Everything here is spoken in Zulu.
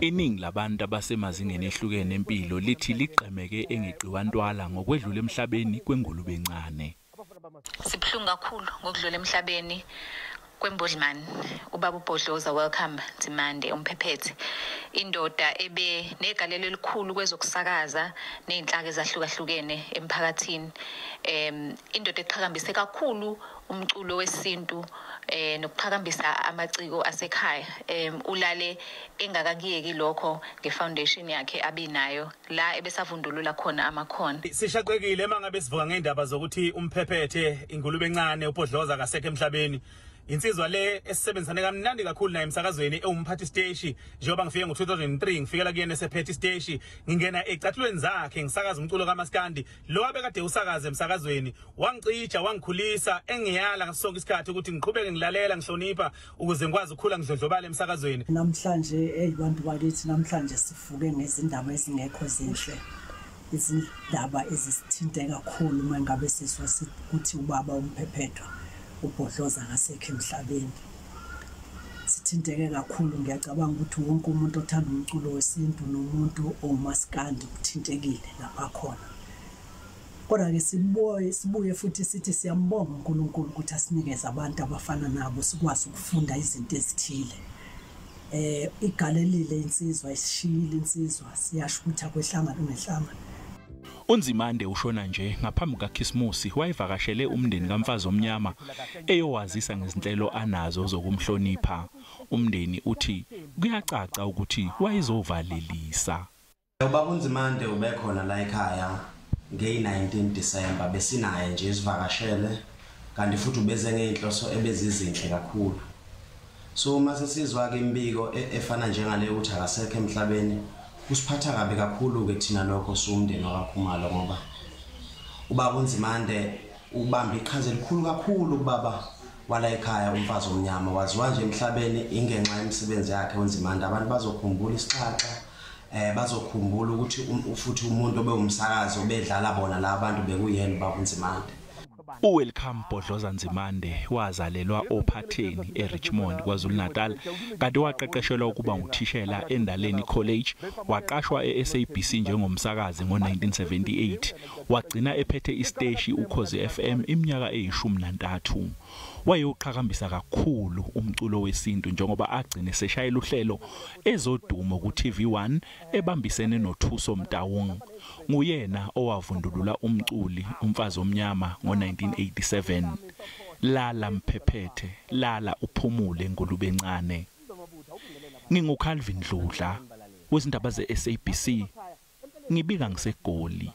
Iningi labantu abasemazingeni ehlukene empilo lithi liqemeke engegciwantwala ngokwedlula emhlabeni kwengulube encane. Sibhlungu kakhulu ngokudlula emhlabeni kwembodlimani ubaba uBhodloza welcome Nzimande umphephethe indoda ebe negalelo elikhulu kwezokusakaza nezinhlaka ezahlukahlukene emphakathini indoda eqhakambise kakhulu umculo wesintu nokuqhakambisa amaciko asekhaya ulale engakakiyeki lokho ngefoundation yakhe abinayo la ebesavundulula khona amakhono. Sishaqekile mangabe sivuka ngendaba zokuthi umphephethe ingulube encane uBhodloza kasekho emhlabeni. Insizwa le esisebenzisane kamnandi kakhulu naye emsakazweni ewumphathi stage njengoba ngifike ngo2003 ngifikela kuyena esephethe stage ngingena ecathulweni zakhe ngisakaza umculo kaMaskandi lo abekade usakaza emsakazweni wangicija wangikhulisa engiyala ngasonke isikhathi ukuthi ngiqhubeke ngilalela ngihlonipha ukuze ngikwazi ukukhula ngidlodlobala emsakazweni. Namhlanje abantu bakithi namhlanje sifuke ngezindaba ezingekho zinhle izindaba ezisithinte kakhulu mangabe siswa ukuthi ubaba umphephetho uBhodloza kasekho emhlabeni. Sithinteke kakhulu ngiyacabanga ukuthi wonke umuntu othanda umculo wesintu nomuntu omaskandi uthintekile lapha khona. Kodwa ke sibuye futhi sithi siyambonga uNkulunkulu ukuthi asinikeze abantu abafana nabo sikwazi ukufunda izinto ezithile. Igalelile insizwa isishiyile insizwa siyasho ukuthi akwehlanga nehlanga. uNzimande ushona nje ngaphambi kaKhisimusi wayivakashele umndeni kaMfazi Omnyama eyowazisa ngezinhlelo anazo zokumhlonipha. Umndeni uthi kuyacaca ukuthi wayezovalelisa. Ubaba uNzimande ubekhona la ekhaya nge-19 December besinaye nje isivakashele kanti futhi ubeze ngeinhloso ebezizinhle kakhulu. So mase sizwa ke imbiko efana njengale ukuthi akasekho emhlabeni usiphatha kabi kakhulu ke thina lokho somndeni wakaKhumalo ngoba ubaba uNzimande ubamba iqhaza elikhulu kakhulu ubaba wala ekhaya uMfazi Omnyama waziwa nje emhlabeni ingenxa yemisebenzi yakhe uNzimande abantu bazokhumbula isixaxa bazokhumbula ukuthi futhi umuntu obewumsakazi obedlala bona la abantu bekuyena ubaba uNzimande. uWelcome Bhodloza Nzimande wazalelwa oPhatheni eRichmond KwaZulu-Natal kanti waqeqeshelwa ukuba nguthishela eNdaleni College waqashwa eSABC njengomsakazi ngo1978 wagcina ephethe isiteshi uKhozi FM iminyaka eyi13 wayeyoqhakambisa kakhulu umculo wesintu njengoba agcine seshayela uhlelo ezodumo kuTV1 ebambisene noThuso Mtawung nguyena owavundulula umculi uMfazi Omnyama ngo1987 lala mphephethe lala uphumule ngulube encane. NginguCalvin Dludla wezindaba zeSABC ngibika ngiseGoli.